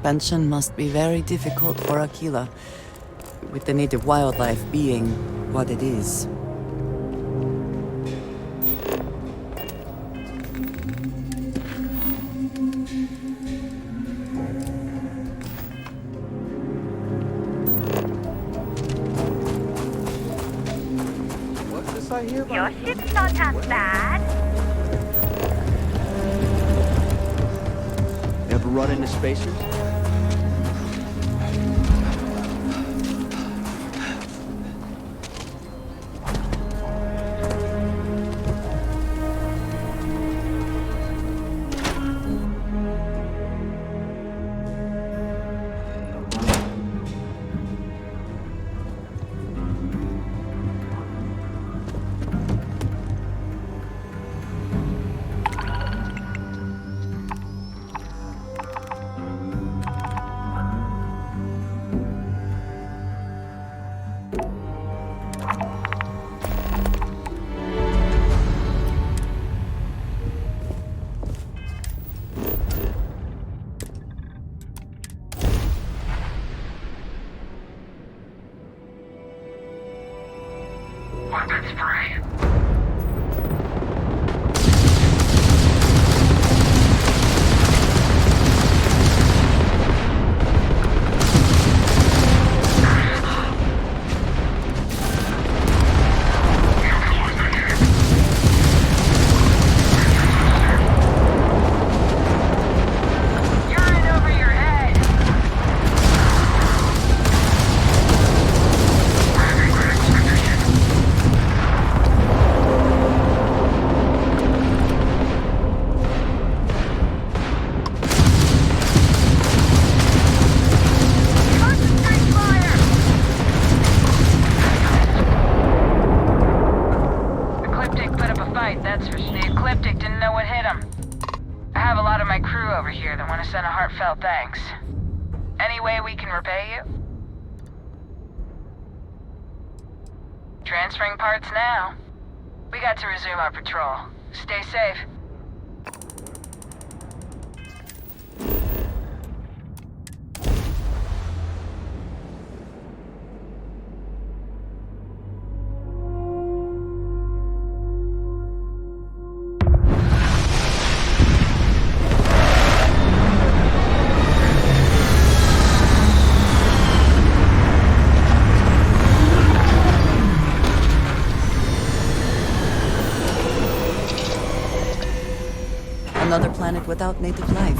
expansion must be very difficult for Aquila, with the native wildlife being what it is. What's this I hear Your about? ship's not half bad. Ever run into spacers? Weapons free. You're in over your head. Concentrate fire. Ecliptic put up a fight, that's for sure. The Ecliptic didn't know what hit him. I have a lot of my crew over here that want to send a heartfelt thanks. Any way we can repay you? Transferring parts now. We got to resume our patrol. Stay safe. Another planet without native life.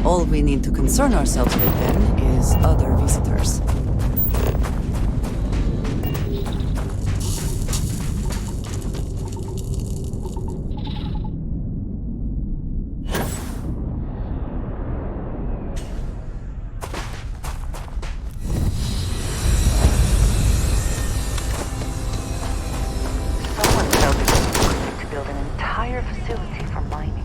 All we need to concern ourselves with then is other visitors. Someone felt it was important to build an entire facility for mining.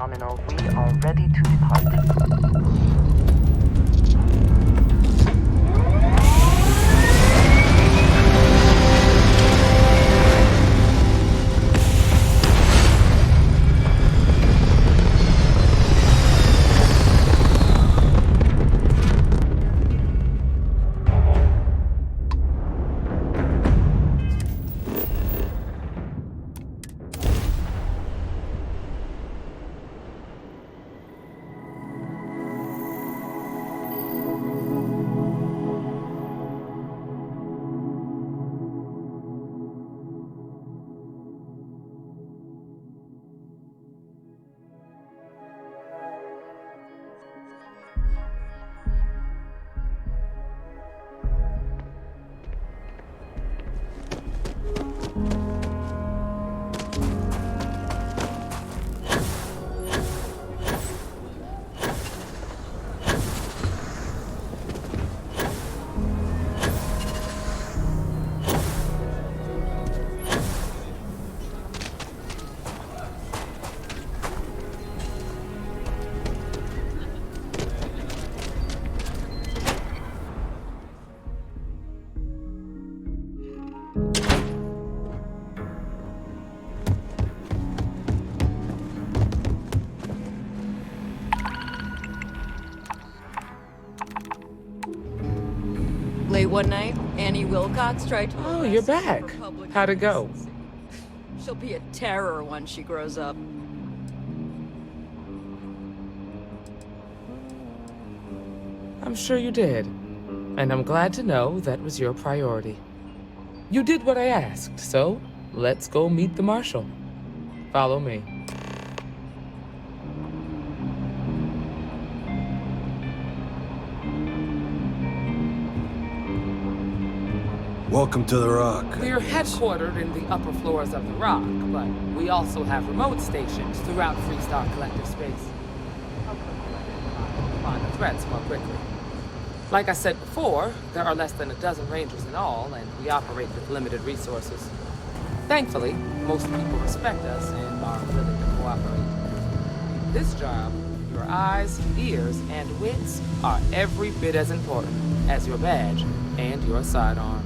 nominal. We are ready to depart. Late one night, Annie Wilcox tried to... Oh, you're back. How'd it go? She'll be a terror when she grows up. I'm sure you did. And I'm glad to know that was your priority. You did what I asked, so let's go meet the Marshal. Follow me. Welcome to the Rock. We're headquartered in the upper floors of the Rock, but we also have remote stations throughout Freestar collective space. Find the threats more quickly. Like I said before, there are less than a dozen Rangers in all, and we operate with limited resources. Thankfully, most people respect us and are willing to cooperate. This job, your eyes, ears, and wits are every bit as important as your badge and your sidearm.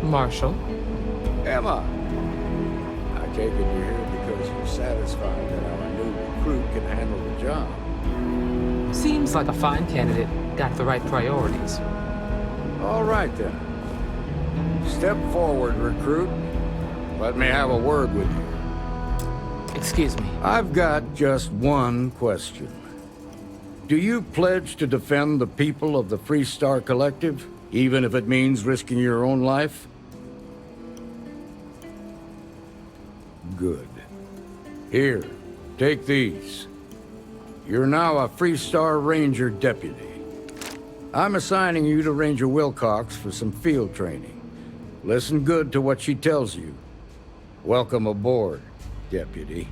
Marshal? Emma! I take it you're here because you're satisfied that our new recruit can handle the job. Seems like a fine candidate. Got the right priorities. All right, then. Step forward, recruit. Let me have a word with you. Excuse me. I've got just one question. Do you pledge to defend the people of the Freestar Collective, even if it means risking your own life? Good. Here, take these. You're now a Freestar Ranger Deputy. I'm assigning you to Ranger Wilcox for some field training. Listen good to what she tells you. Welcome aboard, Deputy.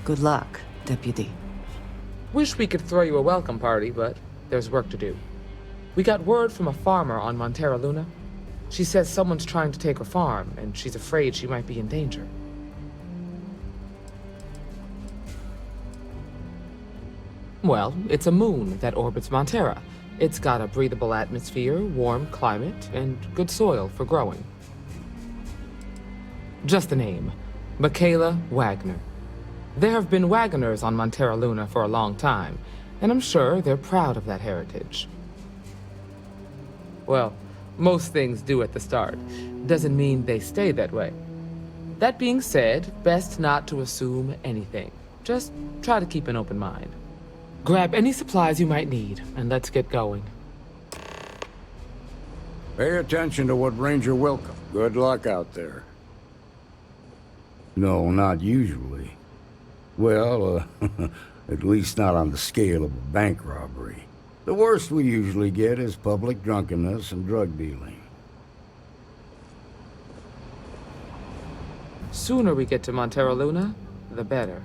Good luck, Deputy. Wish we could throw you a welcome party, but there's work to do. We got word from a farmer on Montera Luna. She says someone's trying to take her farm, and she's afraid she might be in danger. Well, it's a moon that orbits Montera. It's got a breathable atmosphere, warm climate, and good soil for growing. Just the name, Michaela Wagner. There have been Wagoners on Montera Luna for a long time, and I'm sure they're proud of that heritage. Well, most things do at the start. Doesn't mean they stay that way. That being said, best not to assume anything. Just try to keep an open mind. Grab any supplies you might need, and let's get going. Pay attention to what Ranger Wilcox. Good luck out there. No, not usually. Well, at least not on the scale of a bank robbery. The worst we usually get is public drunkenness and drug dealing. Sooner we get to Montera Luna, the better.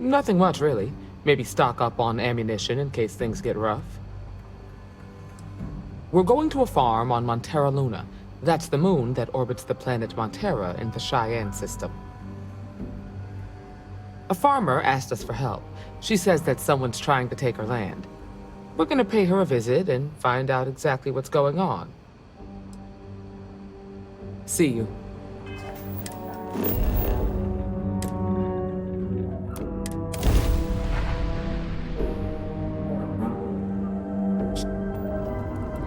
Nothing much, really. Maybe stock up on ammunition in case things get rough. We're going to a farm on Montera Luna. That's the moon that orbits the planet Montera in the Cheyenne system. A farmer asked us for help. She says that someone's trying to take her land. We're gonna pay her a visit and find out exactly what's going on. See you.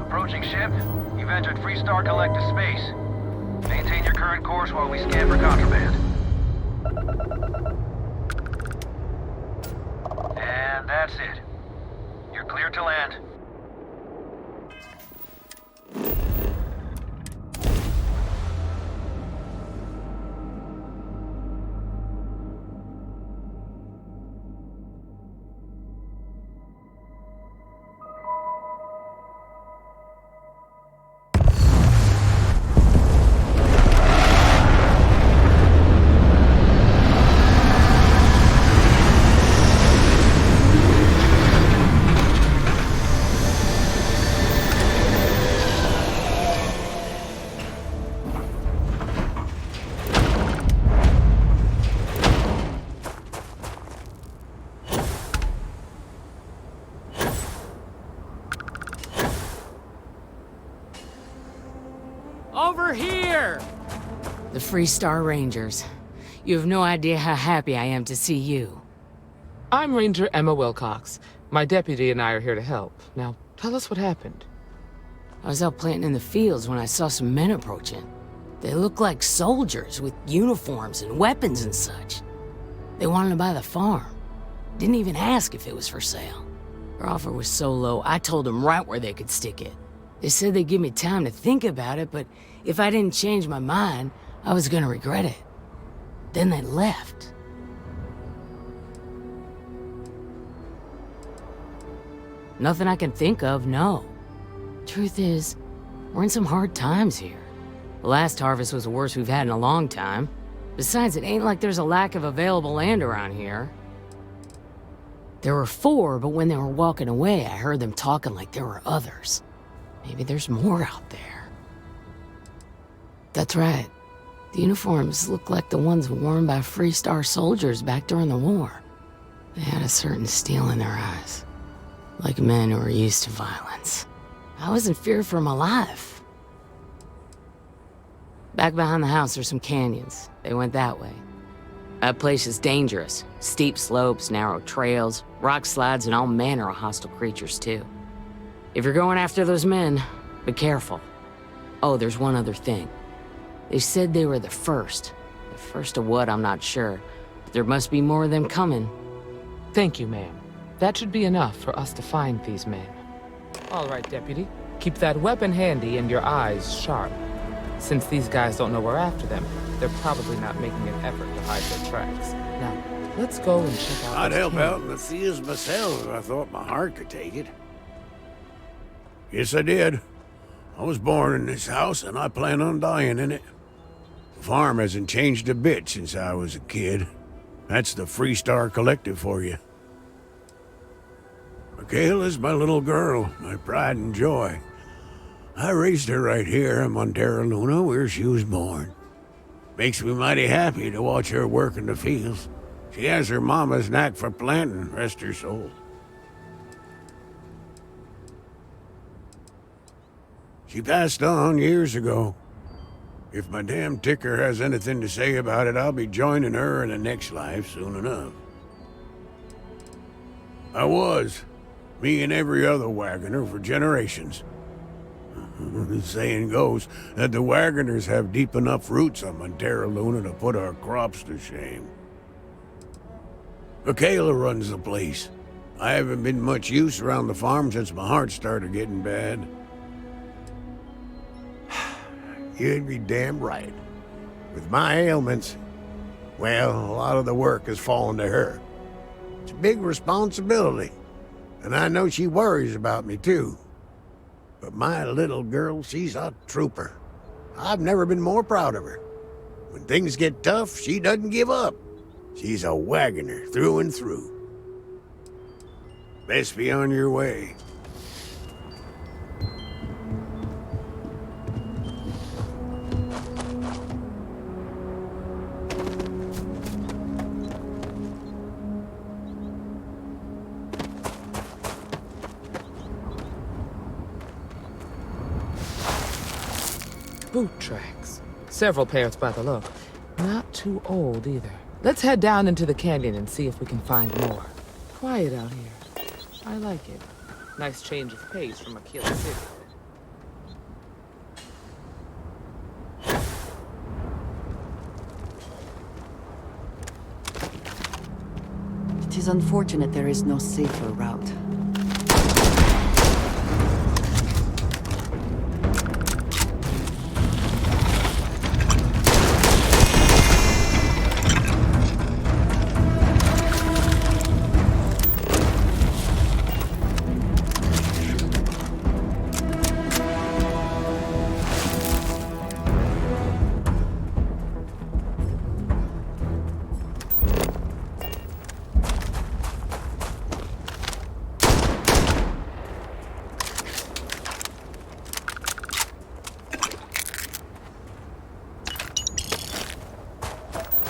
Approaching ship. You've entered Freestar Collective space. Maintain your current course while we scan for contraband. And that's it. You're clear to land. Over here! The Freestar Rangers. You have no idea how happy I am to see you. I'm Ranger Emma Wilcox. My deputy and I are here to help. Now, tell us what happened. I was out planting in the fields when I saw some men approaching. They looked like soldiers with uniforms and weapons and such. They wanted to buy the farm. Didn't even ask if it was for sale. Their offer was so low, I told them right where they could stick it. They said they'd give me time to think about it, but if I didn't change my mind, I was gonna regret it. Then they left. Nothing I can think of, no. Truth is, we're in some hard times here. The last harvest was the worst we've had in a long time. Besides, it ain't like there's a lack of available land around here. There were 4, but when they were walking away, I heard them talking like there were others. Maybe there's more out there. That's right. The uniforms look like the ones worn by Freestar soldiers back during the war. They had a certain steel in their eyes. Like men who are used to violence. I was in fear for my life. Back behind the house there's some canyons. They went that way. That place is dangerous. Steep slopes, narrow trails, rock slides, and all manner of hostile creatures, too. If you're going after those men, be careful. Oh, there's one other thing. They said they were the first. The first of what, I'm not sure. But there must be more of them coming. Thank you, ma'am. That should be enough for us to find these men. All right, Deputy. Keep that weapon handy and your eyes sharp. Since these guys don't know we're after them, they're probably not making an effort to hide their tracks. Now, let's go and check out I'd this help camp. out in the fields myself if I thought my heart could take it. Yes, I did. I was born in this house, and I plan on dying in it. The farm hasn't changed a bit since I was a kid. That's the Freestar Collective for you. Michaela's my little girl, my pride and joy. I raised her right here in Montera Luna, where she was born. Makes me mighty happy to watch her work in the fields. She has her mama's knack for planting, rest her soul. She passed on years ago. If my damn ticker has anything to say about it, I'll be joining her in the next life soon enough. I was. Me and every other wagoner for generations. The saying goes that the wagoners have deep enough roots on Montera Luna to put our crops to shame. Michaela runs the place. I haven't been much use around the farm since my heart started getting bad. You'd be damn right. With my ailments, well, a lot of the work has fallen to her. It's a big responsibility, and I know she worries about me, too. But my little girl, she's a trooper. I've never been more proud of her. When things get tough, she doesn't give up. She's a wagoner through and through. Best be on your way. Boot tracks. Several pairs by the look. Not too old either. Let's head down into the canyon and see if we can find more. Quiet out here. I like it. Nice change of pace from a killer city. It is unfortunate there is no safer route.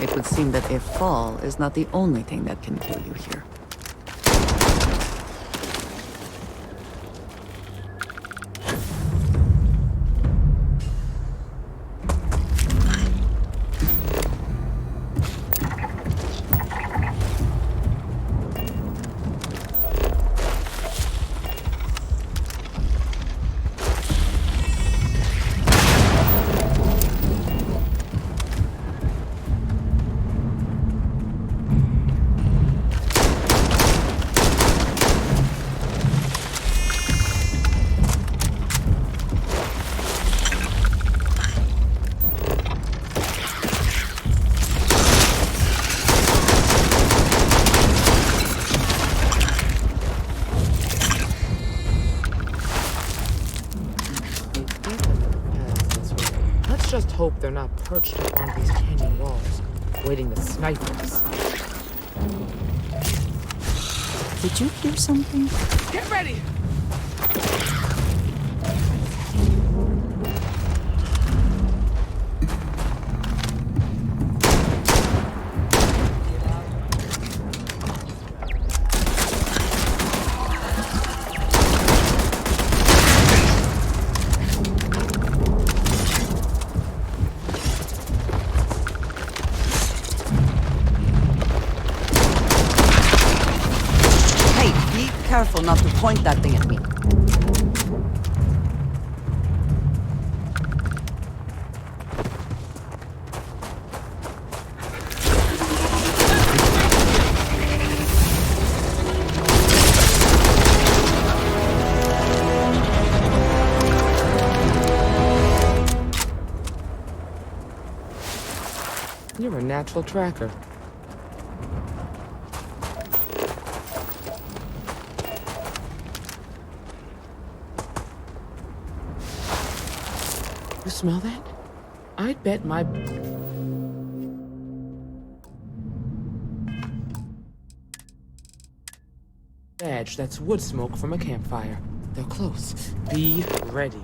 It would seem that a fall is not the only thing that can kill you here. Just hope they're not perched up on these canyon walls, waiting to snipe us. Did you hear something? Get ready! Careful not to point that thing at me. You're a natural tracker. You smell that? I'd bet my... badge that's wood smoke from a campfire. They're close. Be ready.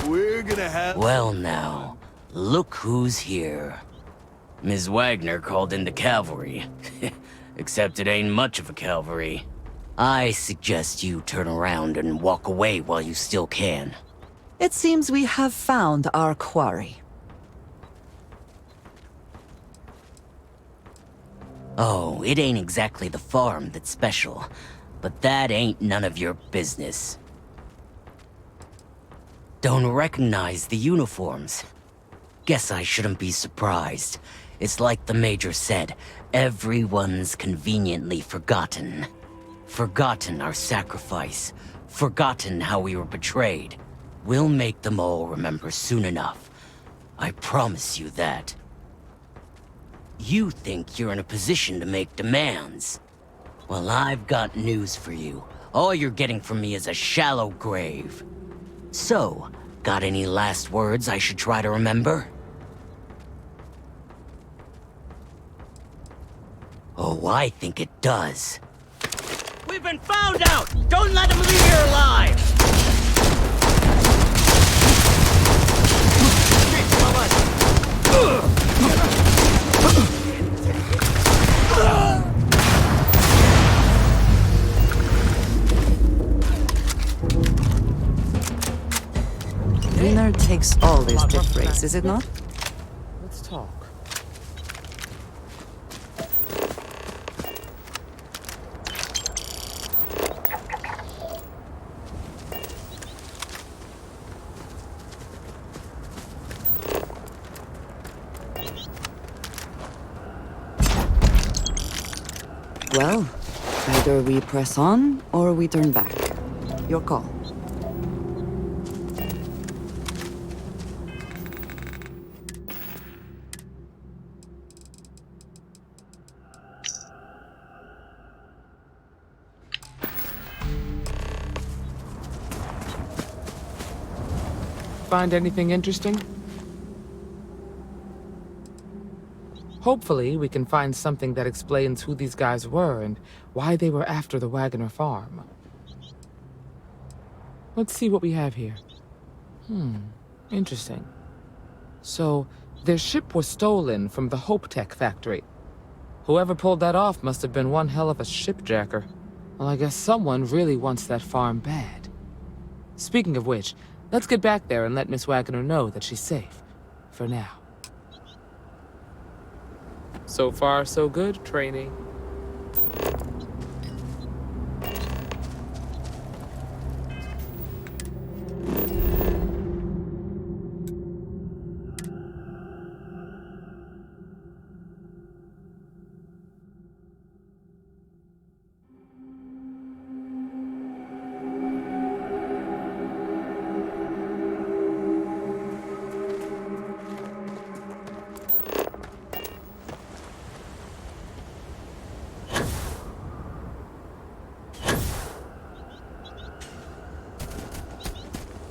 We're gonna have... Well now, look who's here. Ms. Wagner called in the cavalry. Except it ain't much of a cavalry. I suggest you turn around and walk away while you still can. It seems we have found our quarry. Oh, it ain't exactly the farm that's special, but that ain't none of your business. Don't recognize the uniforms. Guess I shouldn't be surprised. It's like the Major said, everyone's conveniently forgotten. Forgotten our sacrifice. Forgotten how we were betrayed. We'll make them all remember soon enough. I promise you that. You think you're in a position to make demands. Well, I've got news for you. All you're getting from me is a shallow grave. So, got any last words I should try to remember? Oh, I think it does. We've been found out! Don't let them leave here alive! Winner takes all this bit race, is it not? Let's talk. Well, either we press on or we turn back. Your call. Find anything interesting? Hopefully, we can find something that explains who these guys were and why they were after the Wagoner farm. Let's see what we have here. Interesting. So, their ship was stolen from the Hope Tech factory. Whoever pulled that off must have been one hell of a shipjacker. Well, I guess someone really wants that farm bad. Speaking of which, let's get back there and let Miss Wagoner know that she's safe. For now. So far, so good, trainee.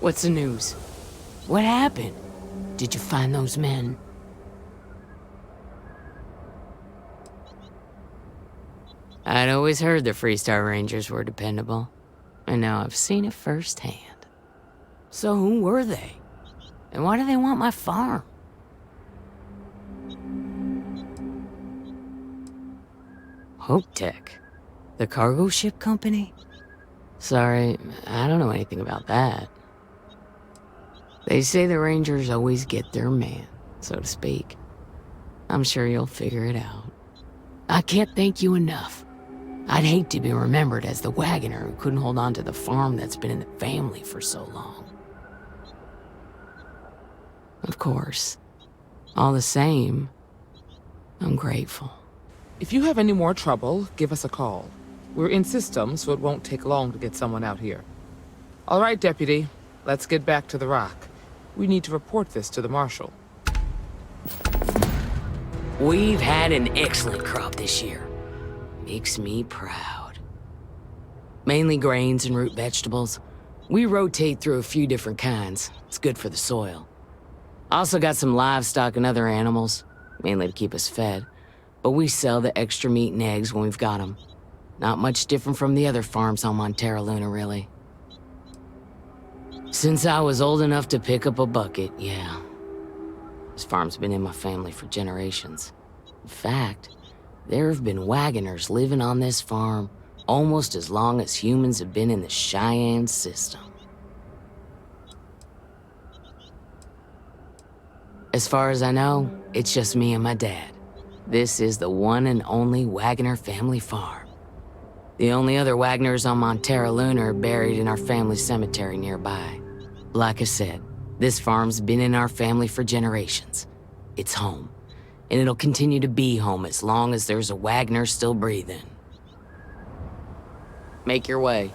What's the news? What happened? Did you find those men? I'd always heard the Freestar Rangers were dependable, and now I've seen it firsthand. So who were they? And why do they want my farm? Hope Tech? The cargo ship company? Sorry, I don't know anything about that. They say the Rangers always get their man, so to speak. I'm sure you'll figure it out. I can't thank you enough. I'd hate to be remembered as the wagoner who couldn't hold on to the farm that's been in the family for so long. Of course. All the same, I'm grateful. If you have any more trouble, give us a call. We're in system, so it won't take long to get someone out here. All right, Deputy. Let's get back to the Rock. We need to report this to the Marshal. We've had an excellent crop this year. Makes me proud. Mainly grains and root vegetables. We rotate through a few different kinds. It's good for the soil. Also got some livestock and other animals, mainly to keep us fed. But we sell the extra meat and eggs when we've got them. Not much different from the other farms on Montera Luna, really. Since I was old enough to pick up a bucket, yeah. This farm's been in my family for generations. In fact, there have been wagoners living on this farm almost as long as humans have been in the Cheyenne system. As far as I know, it's just me and my dad. This is the one and only Wagoner family farm. The only other Wagoners on Montera Luna are buried in our family cemetery nearby. Like I said, this farm's been in our family for generations. It's home, and it'll continue to be home as long as there's a Wagoner still breathing. Make your way.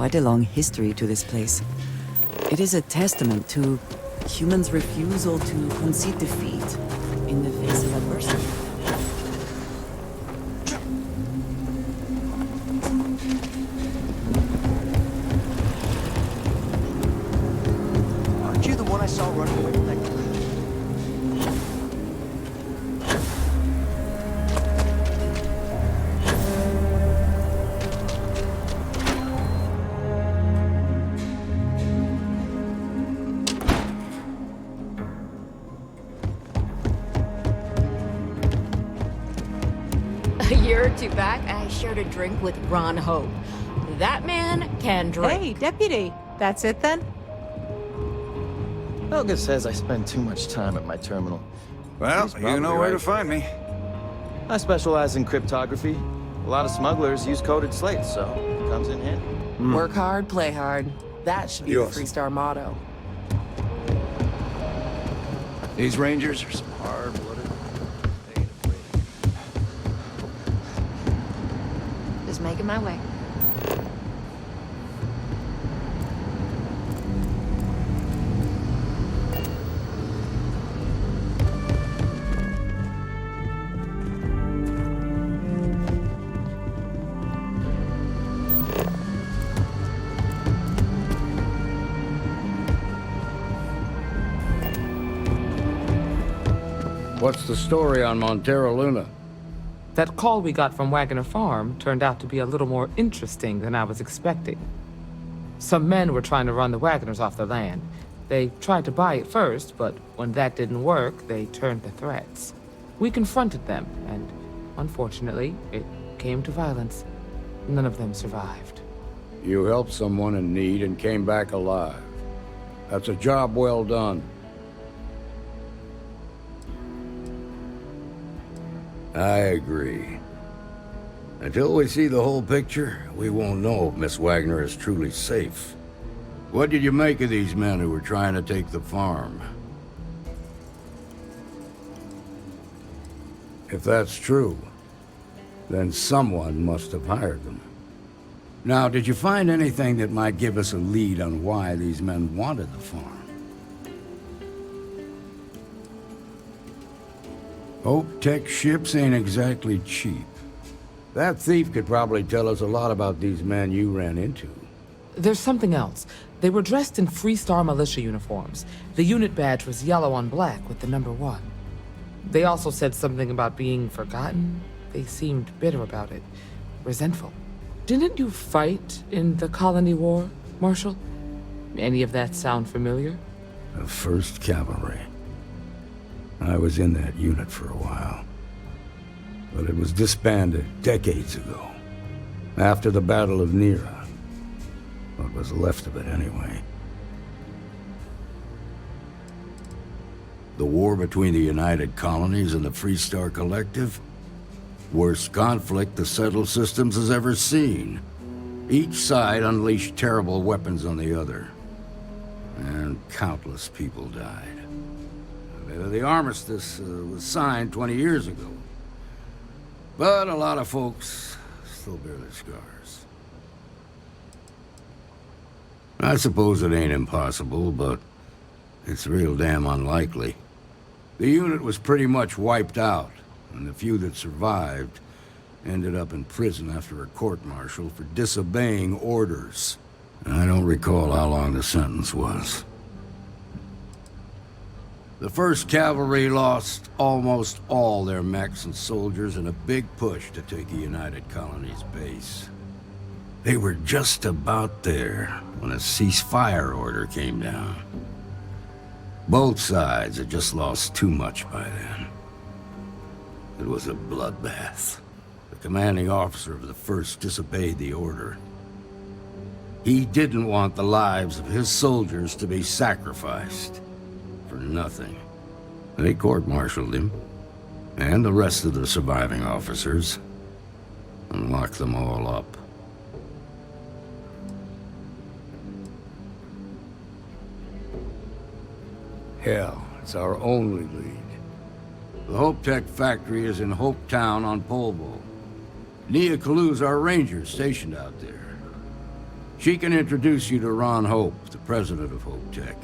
quite a long history to this place. It is a testament to humans' refusal to concede defeat in the face of adversity. Aren't you the one I saw running away from that crew? A year or two back, I shared a drink with Ron Hope. That man can drink. Hey, Deputy. That's it then? Helga says I spend too much time at my terminal. Well, He's you probably know where right. to find me. I specialize in cryptography. A lot of smugglers use coded slates, so it comes in handy. Work hard, play hard. That should be Yes. the Freestar motto. These Rangers are some hard-blooded. They ain't afraid. Just making my way. What's the story on Montero Luna? That call we got from Wagner Farm turned out to be a little more interesting than I was expecting. Some men were trying to run the Wagners off the land. They tried to buy it first, but when that didn't work, they turned to threats. We confronted them, and unfortunately, it came to violence. None of them survived. You helped someone in need and came back alive. That's a job well done. I agree. Until we see the whole picture, we won't know if Miss Wagner is truly safe. What did you make of these men who were trying to take the farm? If that's true, then someone must have hired them. Now, did you find anything that might give us a lead on why these men wanted the farm? Hope Tech ships ain't exactly cheap. That thief could probably tell us a lot about these men you ran into. There's something else. They were dressed in Freestar militia uniforms. The unit badge was yellow on black with the number 1. They also said something about being forgotten. They seemed bitter about it, resentful. Didn't you fight in the Colony War, Marshal? Any of that sound familiar? The 1st Cavalry. I was in that unit for a while. But it was disbanded decades ago. After the Battle of Nira. What was left of it, anyway. The war between the United Colonies and the Freestar Collective? Worst conflict the settled systems has ever seen. Each side unleashed terrible weapons on the other. And countless people died. The armistice was signed 20 years ago. But a lot of folks still bear their scars. I suppose it ain't impossible, but it's real damn unlikely. The unit was pretty much wiped out, and the few that survived ended up in prison after a court-martial for disobeying orders. I don't recall how long the sentence was. The 1st Cavalry lost almost all their mechs and soldiers in a big push to take the United Colonies base. They were just about there when a ceasefire order came down. Both sides had just lost too much by then. It was a bloodbath. The commanding officer of the 1st disobeyed the order. He didn't want the lives of his soldiers to be sacrificed. For nothing. They court-martialed him, and the rest of the surviving officers, and locked them all up. Hell, it's our only lead. The Hope Tech factory is in Hope Town on Polvo. Nia Kalu's our ranger stationed out there. She can introduce you to Ron Hope, the president of Hope Tech.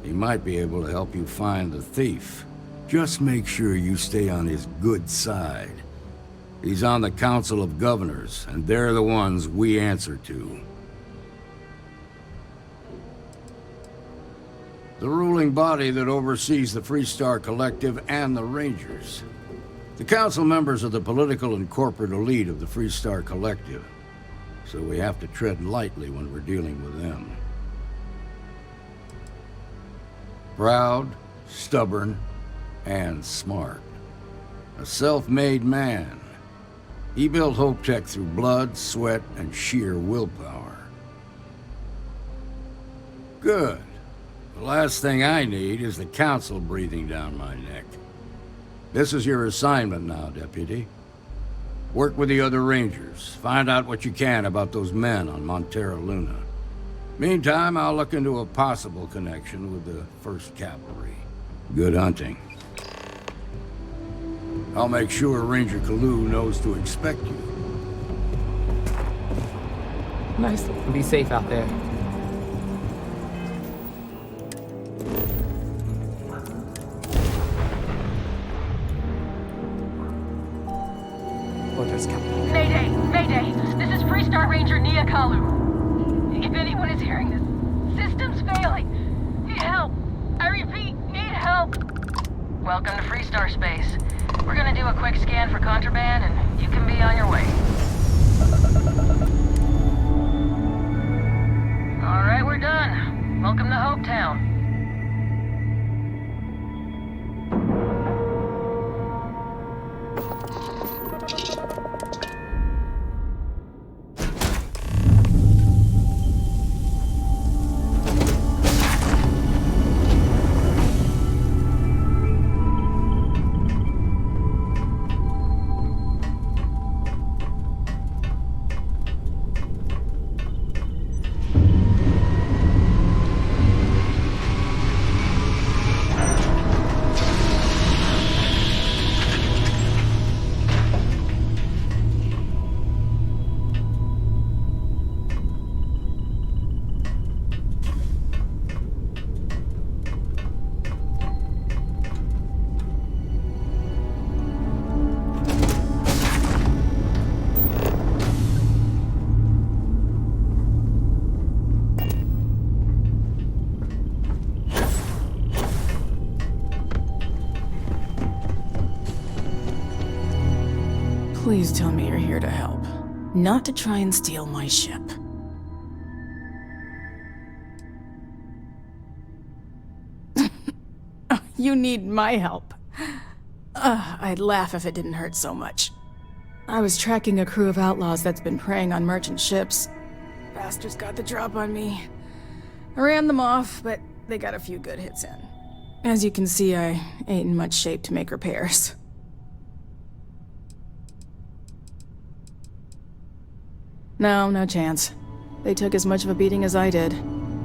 He might be able to help you find the thief. Just make sure you stay on his good side. He's on the Council of Governors, and they're the ones we answer to. The ruling body that oversees the Freestar Collective and the Rangers. The council members are the political and corporate elite of the Freestar Collective, so we have to tread lightly when we're dealing with them. Proud, stubborn, and smart. A self-made man. He built Hope Tech through blood, sweat, and sheer willpower. Good. The last thing I need is the council breathing down my neck. This is your assignment now, Deputy. Work with the other Rangers. Find out what you can about those men on Montera Luna. Meantime, I'll look into a possible connection with the 1st Cavalry. Good hunting. I'll make sure Ranger Kalu knows to expect you. Nice. Be safe out there. Mayday! Mayday! This is Freestar Ranger Nia Kalu. If anyone is hearing this, system's failing. Need help. I repeat, need help. Welcome to Freestar Space. We're gonna do a quick scan for contraband, and you can be on your way. All right, we're done. Welcome to Hopetown. Please tell me you're here to help, not to try and steal my ship. You need my help. I'd laugh if it didn't hurt so much. I was tracking a crew of outlaws that's been preying on merchant ships. Bastards got the drop on me. I ran them off, but they got a few good hits in. As you can see, I ain't in much shape to make repairs. No chance. They took as much of a beating as I did,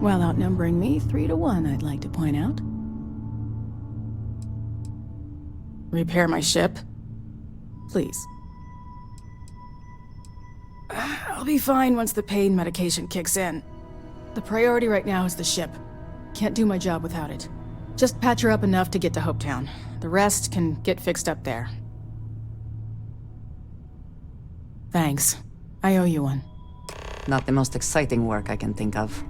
while outnumbering me 3-1, I'd like to point out. Repair my ship? Please. I'll be fine once the pain medication kicks in. The priority right now is the ship. Can't do my job without it. Just patch her up enough to get to Hopetown. The rest can get fixed up there. Thanks. I owe you one. Not the most exciting work I can think of.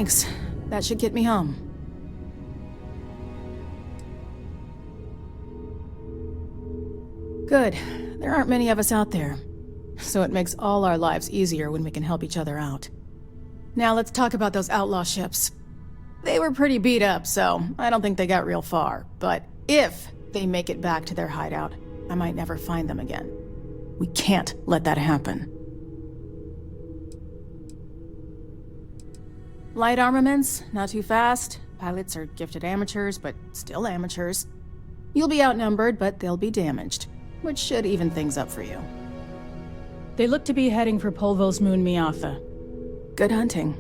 Thanks. That should get me home. Good. There aren't many of us out there. So it makes all our lives easier when we can help each other out. Now let's talk about those outlaw ships. They were pretty beat up, so I don't think they got real far. But if they make it back to their hideout, I might never find them again. We can't let that happen. Light armaments, not too fast. Pilots are gifted amateurs, but still amateurs. You'll be outnumbered, but they'll be damaged, which should even things up for you. They look to be heading for Polvo's moon Miatha. Good hunting.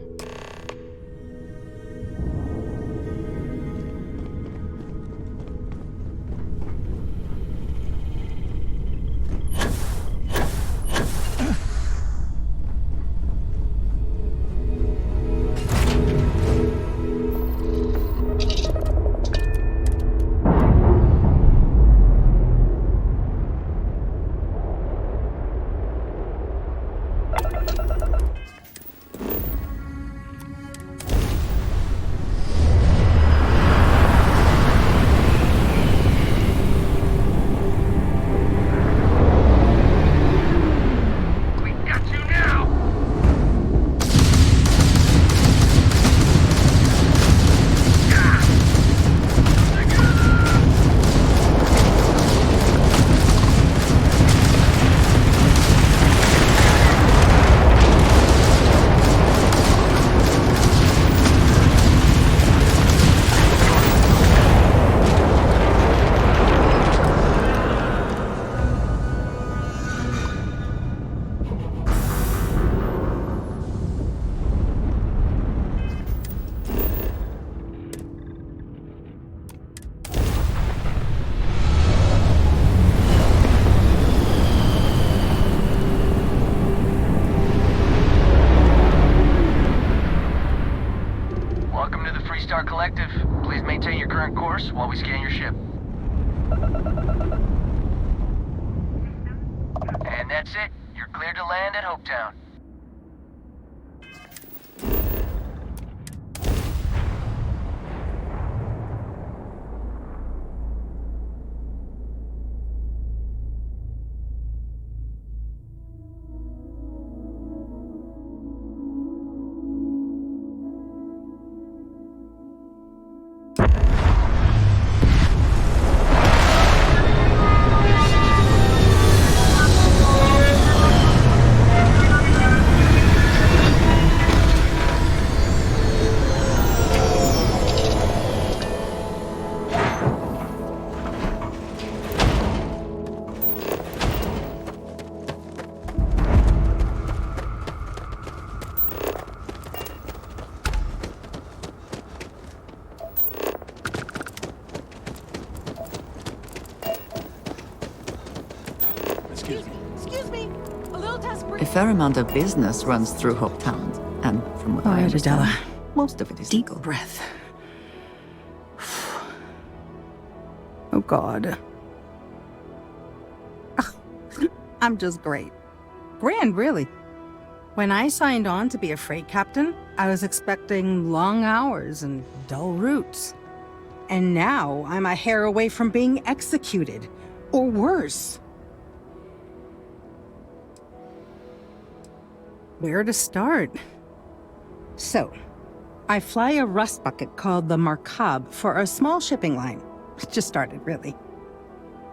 Freestar Collective, please maintain your current course while we scan your ship. And that's it. You're cleared to land at Hopetown. A fair amount of business runs through Hopetown, and from what I understand, most of it is deep legal. breath. Oh God. I'm just great. Grand, really. When I signed on to be a freight captain, I was expecting long hours and dull routes. And now I'm a hair away from being executed, or worse. Where to start? So, I fly a rust bucket called the Markab for a small shipping line. It just started, really.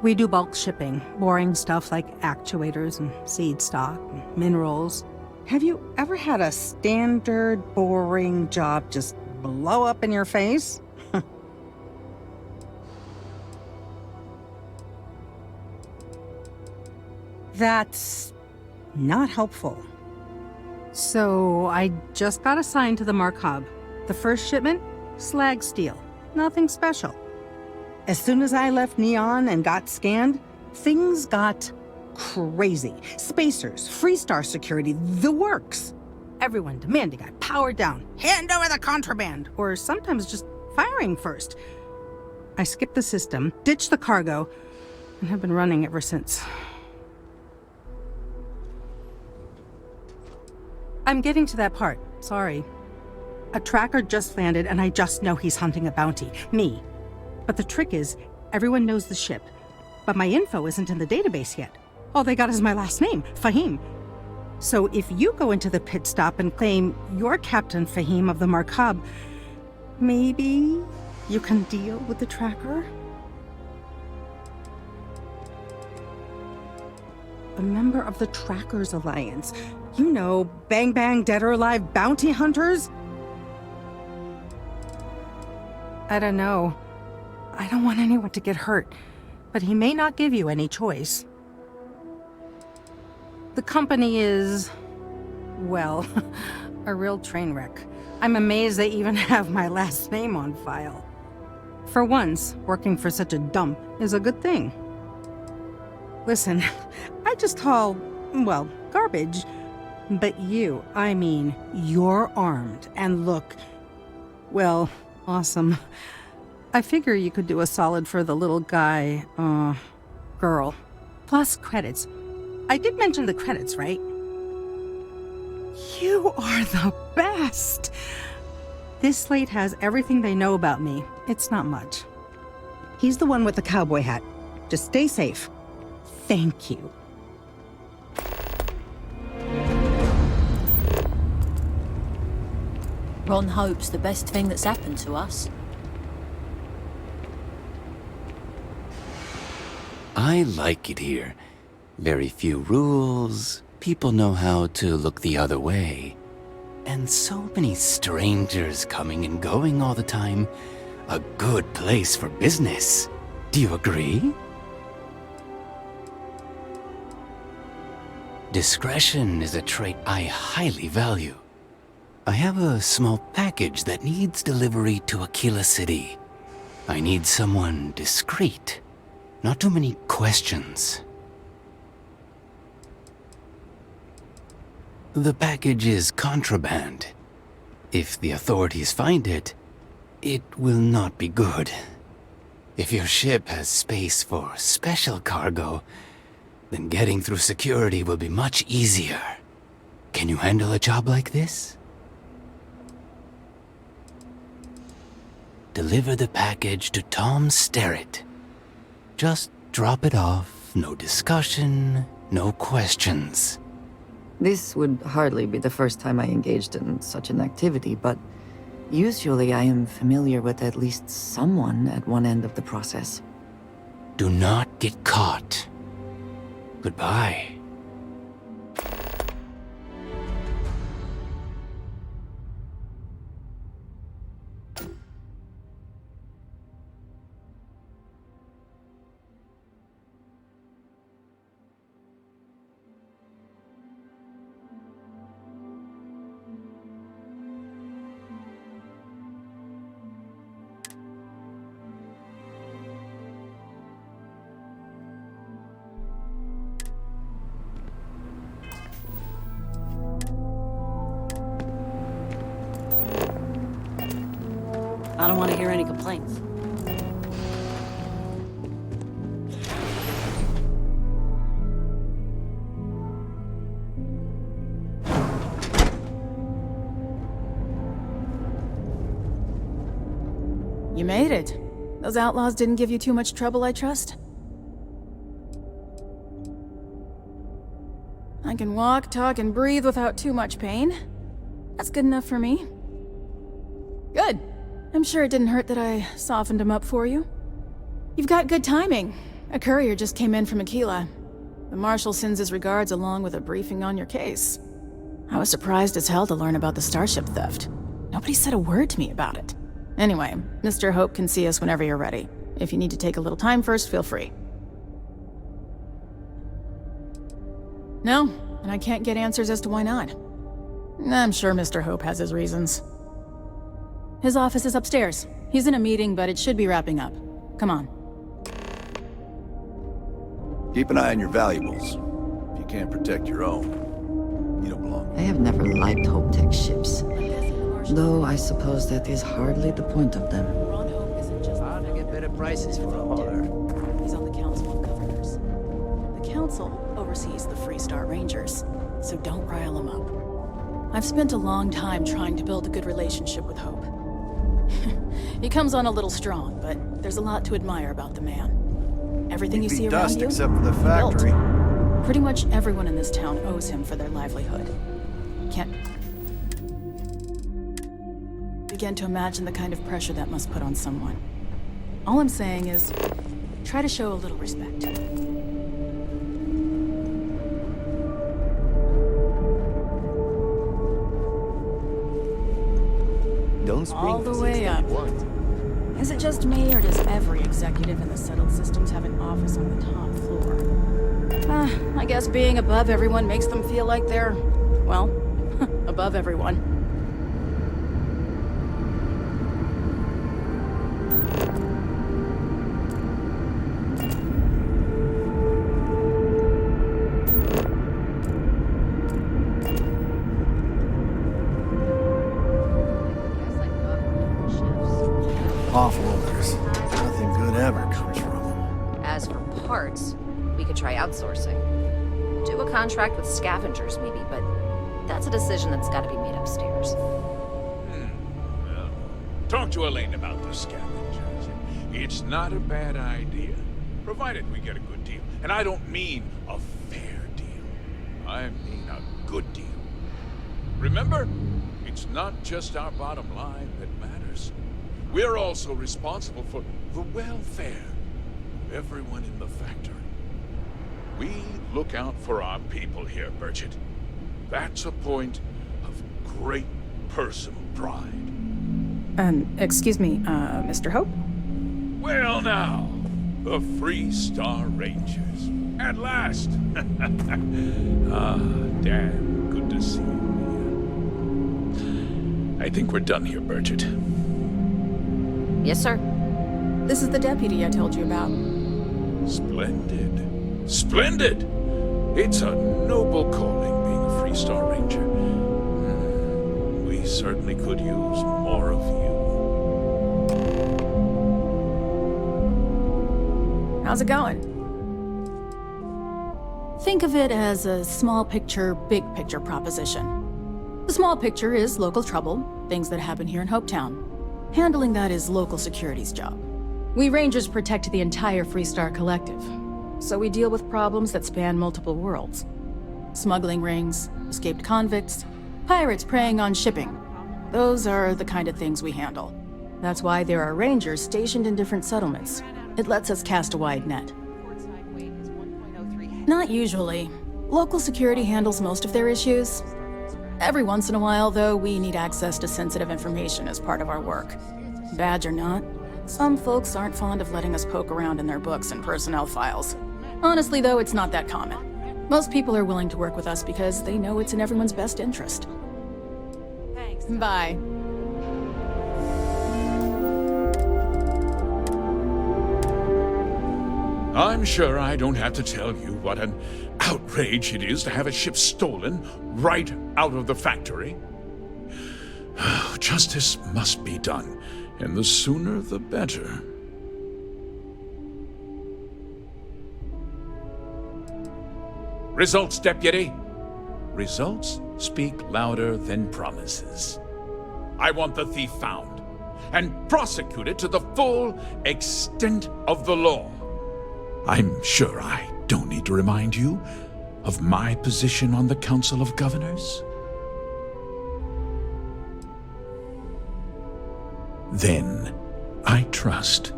We do bulk shipping, boring stuff like actuators and seed stock and minerals. Have you ever had a standard, boring job just blow up in your face? That's not helpful. So I just got assigned to the Markab. The first shipment, slag steel. Nothing special. As soon as I left Neon and got scanned, things got crazy. Spacers, Freestar security, the works. Everyone demanding I power down, hand over the contraband, or sometimes just firing first. I skipped the system, ditched the cargo, and have been running ever since. I'm getting to that part, sorry. A tracker just landed, and I just know he's hunting a bounty. Me. But the trick is, everyone knows the ship. But my info isn't in the database yet. All they got is my last name, Fahim. So if you go into the pit stop and claim you're Captain Fahim of the Markab, maybe you can deal with the tracker? A member of the Trackers Alliance. You know, bang bang, dead or alive bounty hunters? I don't know. I don't want anyone to get hurt, but he may not give you any choice. The company is, well, a real train wreck. I'm amazed they even have my last name on file. For once, working for such a dump is a good thing. Listen, I just haul, well, garbage. But you, I mean, you're armed and look, well, awesome. I figure you could do a solid for the little guy, girl. Plus credits. I did mention the credits, right? You are the best! This slate has everything they know about me. It's not much. He's the one with the cowboy hat. Just stay safe. Thank you. Ron Hope's the best thing that's happened to us. I like it here. Very few rules, people know how to look the other way. And so many strangers coming and going all the time. A good place for business. Do you agree? Discretion is a trait I highly value. I have a small package that needs delivery to Aquila City. I need someone discreet. Not too many questions. The package is contraband. If the authorities find it, it will not be good. If your ship has space for special cargo, then getting through security will be much easier. Can you handle a job like this? Deliver the package to Tom Sterrett. Just drop it off, no discussion, no questions. This would hardly be the first time I engaged in such an activity, but usually I am familiar with at least someone at one end of the process. Do not get caught. Goodbye. I don't want to hear any complaints. You made it. Those outlaws didn't give you too much trouble, I trust? I can walk, talk, and breathe without too much pain. That's good enough for me. Good. I'm sure it didn't hurt that I softened him up for you. You've got good timing. A courier just came in from Aquila. The Marshal sends his regards along with a briefing on your case. I was surprised as hell to learn about the starship theft. Nobody said a word to me about it. Anyway, Mr. Hope can see us whenever you're ready. If you need to take a little time first, feel free. No, and I can't get answers as to why not. I'm sure Mr. Hope has his reasons. His office is upstairs. He's in a meeting, but it should be wrapping up. Come on. Keep an eye on your valuables. If you can't protect your own, you don't belong. I have never liked Hope Tech ships, though I suppose that is hardly the point of them. Ron Hope isn't just Hard to get better prices for a hauler. He's on the Council of Governors. The Council oversees the Freestar Rangers, so don't rile him up. I've spent a long time trying to build a good relationship with Hope. He comes on a little strong, but there's a lot to admire about the man. Everything you see around dust you, except for the built. factory. Pretty much everyone in this town owes him for their livelihood. Can't begin to imagine the kind of pressure that must put on someone. All I'm saying is, try to show a little respect. Don't spring All the this way instant up. once. Is it just me, or does every executive in the settled systems have an office on the top floor? I guess being above everyone makes them feel like they're, well, above everyone. Awful odors. Nothing good ever comes from them. As for parts, we could try outsourcing. Do a contract with scavengers, maybe, but that's a decision that's got to be made upstairs. Well, talk to Elaine about the scavengers. It's not a bad idea, provided we get a good deal. And I don't mean a fair deal. I mean a good deal. Remember, it's not just our bottom line that matters. We're also responsible for the welfare of everyone in the factory. We look out for our people here, Burchett. That's a point of great personal pride. Excuse me, Mr. Hope? Well now, the Freestar Rangers. At last! Ah, Dan, good to see you, Mia. I think we're done here, Burchett. Yes, sir. This is the deputy I told you about. Splendid. Splendid! It's a noble calling being a Freestar Ranger. We certainly could use more of you. How's it going? Think of it as a small picture, big picture proposition. The small picture is local trouble, things that happen here in Hopetown. Handling that is local security's job. We Rangers protect the entire Freestar Collective, so we deal with problems that span multiple worlds. Smuggling rings, escaped convicts, pirates preying on shipping. Those are the kind of things we handle. That's why there are Rangers stationed in different settlements. It lets us cast a wide net. Not usually. Local security handles most of their issues. Every once in a while, though, we need access to sensitive information as part of our work. Badge or not, some folks aren't fond of letting us poke around in their books and personnel files. Honestly, though, it's not that common. Most people are willing to work with us because they know it's in everyone's best interest. Thanks. Bye. I'm sure I don't have to tell you what an outrage it is to have a ship stolen right out of the factory. Justice must be done, and the sooner the better. Results, Deputy. Results speak louder than promises. I want the thief found and prosecuted to the full extent of the law. I'm sure I don't need to remind you of my position on the Council of Governors. Then, I trust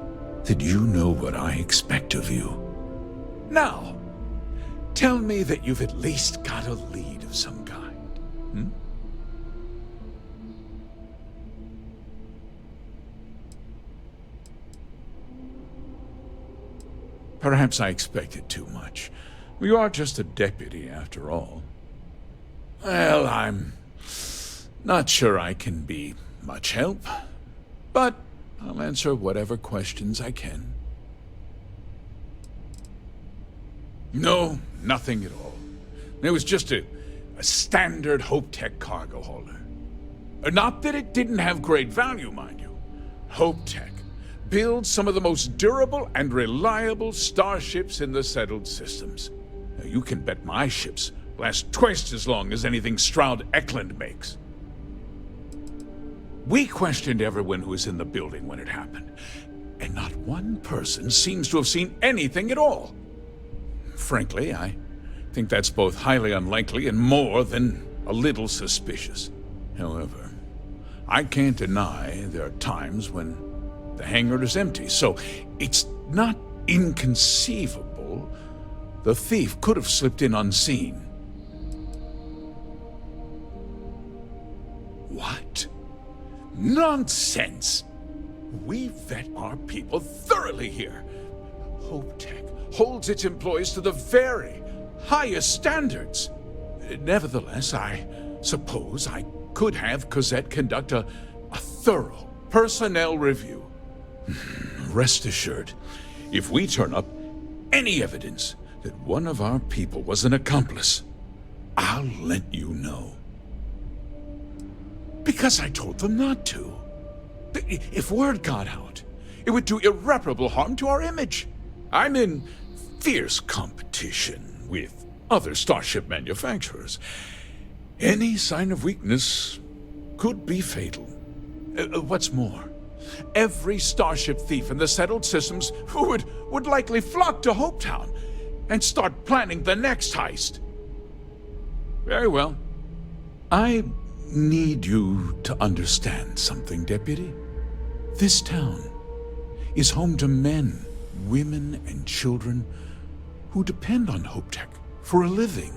that you know what I expect of you. Now, tell me that you've at least got a lead of some kind. Hmm? Perhaps I expected too much. You are just a deputy, after all. Well, I'm not sure I can be much help, but I'll answer whatever questions I can. No, nothing at all. It was just a standard Hope Tech cargo hauler. Not that it didn't have great value, mind you. Hope Tech builds some of the most durable and reliable starships in the settled systems. Now, you can bet my ships Lasts twice as long as anything Stroud Eklund makes. We questioned everyone who was in the building when it happened, and not one person seems to have seen anything at all. Frankly, I think that's both highly unlikely and more than a little suspicious. However, I can't deny there are times when the hangar is empty, so it's not inconceivable the thief could have slipped in unseen. What? Nonsense! We vet our people thoroughly here. Hope Tech holds its employees to the very highest standards. Nevertheless, I suppose I could have Cosette conduct a thorough personnel review. Rest assured, if we turn up any evidence that one of our people was an accomplice, I'll let you know. Because I told them not to. If word got out, it would do irreparable harm to our image. I'm in fierce competition with other starship manufacturers. Any sign of weakness could be fatal. What's more, every starship thief in the settled systems would likely flock to Hopetown and start planning the next heist. Very well. I need you to understand something, Deputy. This town is home to men, women, and children who depend on HopeTech for a living.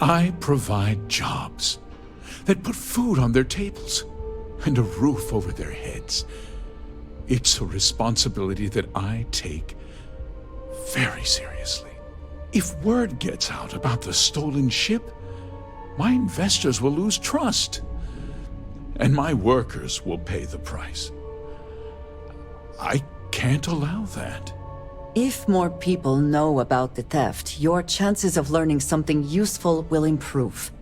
I provide jobs that put food on their tables and a roof over their heads. It's a responsibility that I take very seriously. If word gets out about the stolen ship, my investors will lose trust, and my workers will pay the price. I can't allow that. If more people know about the theft, your chances of learning something useful will improve.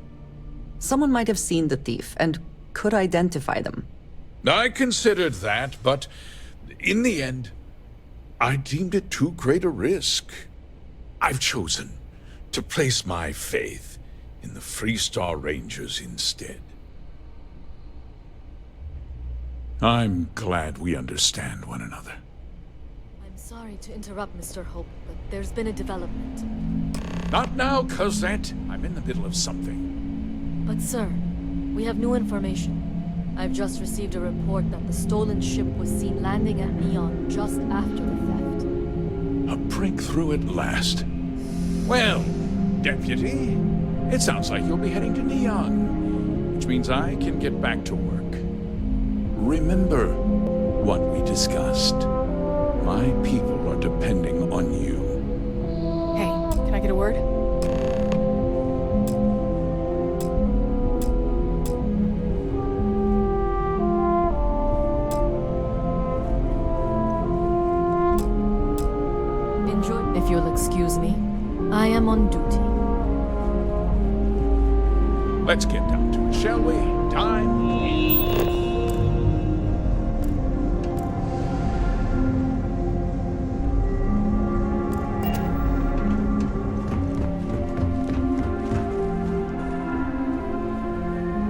Someone might have seen the thief and could identify them. I considered that, but in the end, I deemed it too great a risk. I've chosen to place my faith in the Freestar Rangers instead. I'm glad we understand one another. I'm sorry to interrupt, Mr. Hope, but there's been a development. Not now, Cosette. I'm in the middle of something. But sir, we have new information. I've just received a report that the stolen ship was seen landing at Neon just after the theft. A breakthrough at last. Well, Deputy, it sounds like you'll be heading to Neon, which means I can get back to work. Remember what we discussed. My people are depending on you. Hey, can I get a word? Enjoy. If you'll excuse me, I am on duty. Let's get down to it, shall we? Time.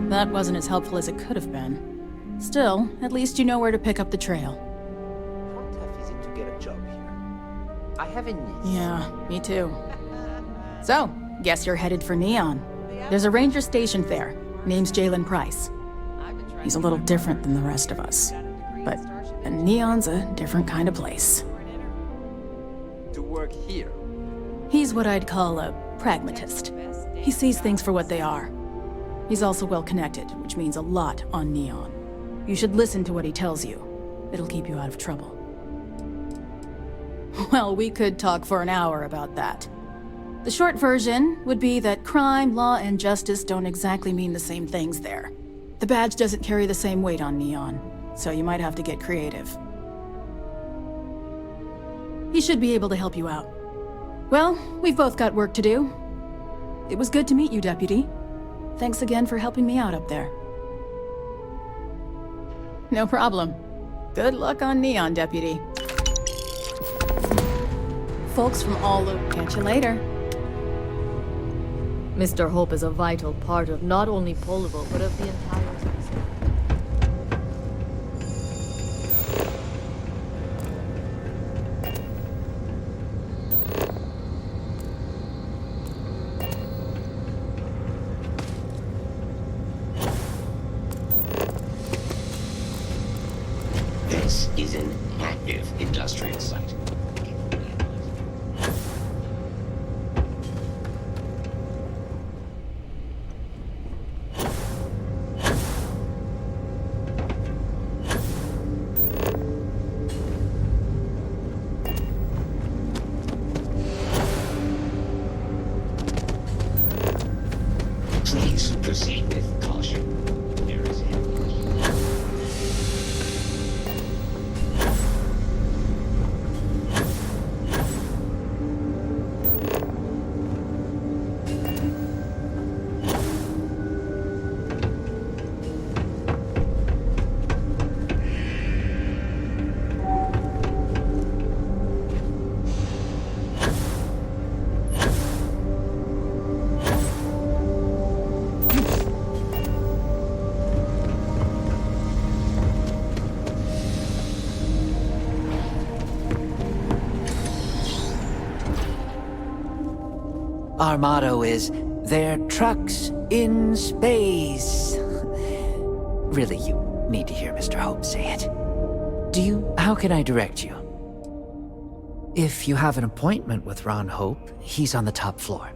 That wasn't as helpful as it could have been. Still, at least you know where to pick up the trail. How tough is it to get a job here? I have a niece. Yeah, me too. So, guess you're headed for Neon. There's a ranger stationed there. Name's Jalen Price. He's a little different than the rest of us. But Neon's a different kind of place. To work here? He's what I'd call a pragmatist. He sees things for what they are. He's also well-connected, which means a lot on Neon. You should listen to what he tells you. It'll keep you out of trouble. Well, we could talk for an hour about that. The short version would be that crime, law, and justice don't exactly mean the same things there. The badge doesn't carry the same weight on Neon, so you might have to get creative. He should be able to help you out. Well, we've both got work to do. It was good to meet you, Deputy. Thanks again for helping me out up there. No problem. Good luck on Neon, Deputy. Folks from all over. Catch you later. Mr. Hope is a vital part of not only Polvo, but of the entire system. This is an active industrial site. Please proceed with caution. There is Our motto is, "They're trucks in space." Really, you need to hear Mr. Hope say it. How can I direct you? If you have an appointment with Ron Hope, he's on the top floor.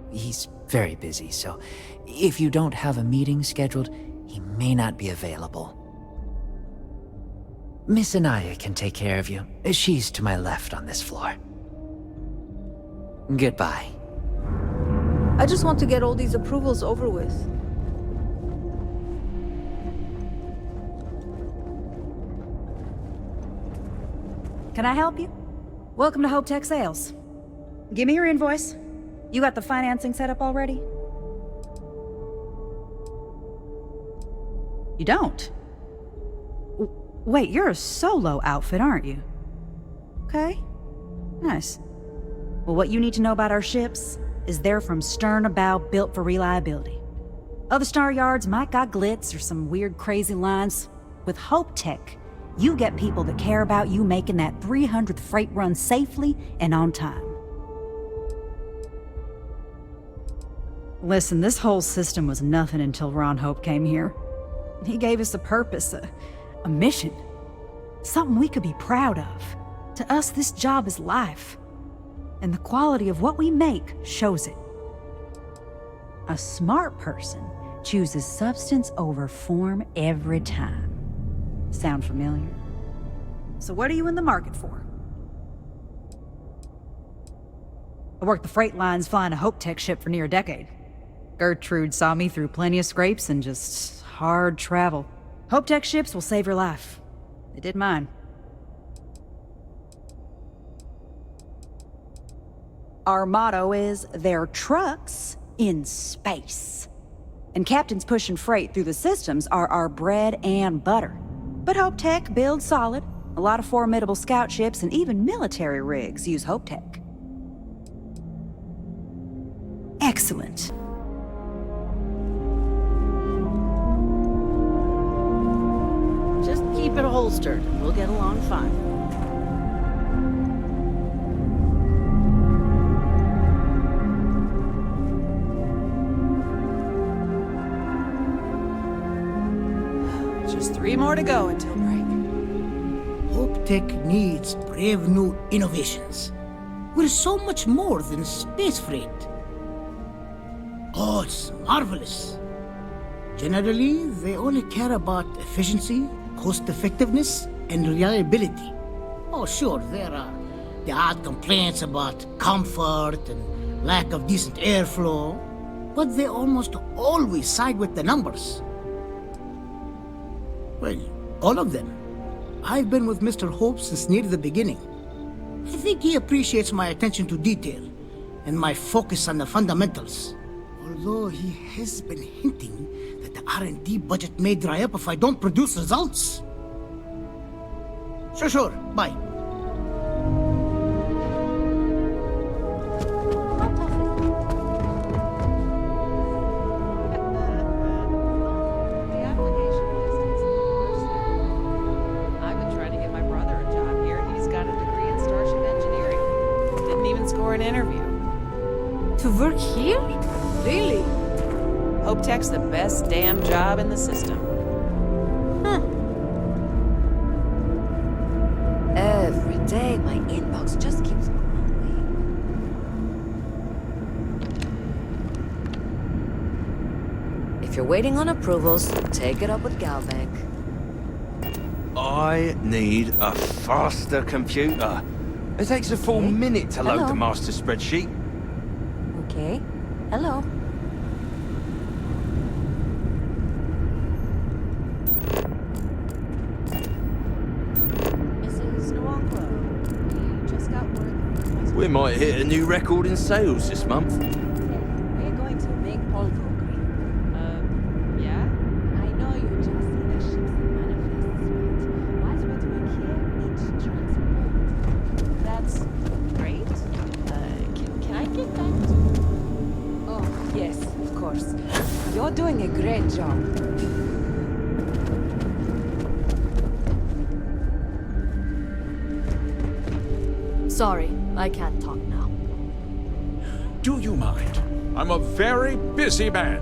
He's very busy, so if you don't have a meeting scheduled, he may not be available. Miss Anaya can take care of you. She's to my left on this floor. Goodbye. I just want to get all these approvals over with. Can I help you? Welcome to Hope Tech Sales. Give me your invoice. You got the financing set up already? You don't? Wait, you're a solo outfit, aren't you? Okay. Nice. Well, what you need to know about our ships is they're from stern to bow, built for reliability. Other star yards might got glitz or some weird crazy lines. With Hope Tech, you get people that care about you making that 300th freight run safely and on time. Listen, this whole system was nothing until Ron Hope came here. He gave us a purpose, a mission. Something we could be proud of. To us, this job is life. And the quality of what we make shows it. A smart person chooses substance over form every time. Sound familiar? So what are you in the market for? I worked the freight lines flying a Hope Tech ship for near a decade. Gertrude saw me through plenty of scrapes and just hard travel. Hope Tech ships will save your life. They did mine. Our motto is, "They're trucks in space." And captains pushing freight through the systems are our bread and butter. But Hope Tech builds solid. A lot of formidable scout ships and even military rigs use Hope Tech. Excellent. Just keep it holstered, and we'll get along fine. Just 3 more to go until break. Hope Tech needs brave new innovations. We're so much more than space freight. Oh, it's marvelous. Generally, they only care about efficiency, cost-effectiveness, and reliability. Oh, sure, there are the odd complaints about comfort and lack of decent airflow, but they almost always side with the numbers. Well, all of them. I've been with Mr. Hope since near the beginning. I think he appreciates my attention to detail and my focus on the fundamentals. Although he has been hinting that the R&D budget may dry up if I don't produce results. Sure, bye. an interview. To work here? Really? Hope Tech's the best damn job in the system. Every day, my inbox just keeps growing. If you're waiting on approvals, take it up with Galbank. I need a faster computer. It takes a full minute to load the master spreadsheet. Okay. Hello. Mrs. Nwankwo, you just got word. We might hit a new record in sales this month. We're going to make Polvo green. Yeah? I know you just see the ships and manifests, but whilst we're doing here, each transport. That's great. Can I get back to... Oh, yes, of course. You're doing a great job. Sorry, I can't talk now. Do you mind? I'm a very busy man.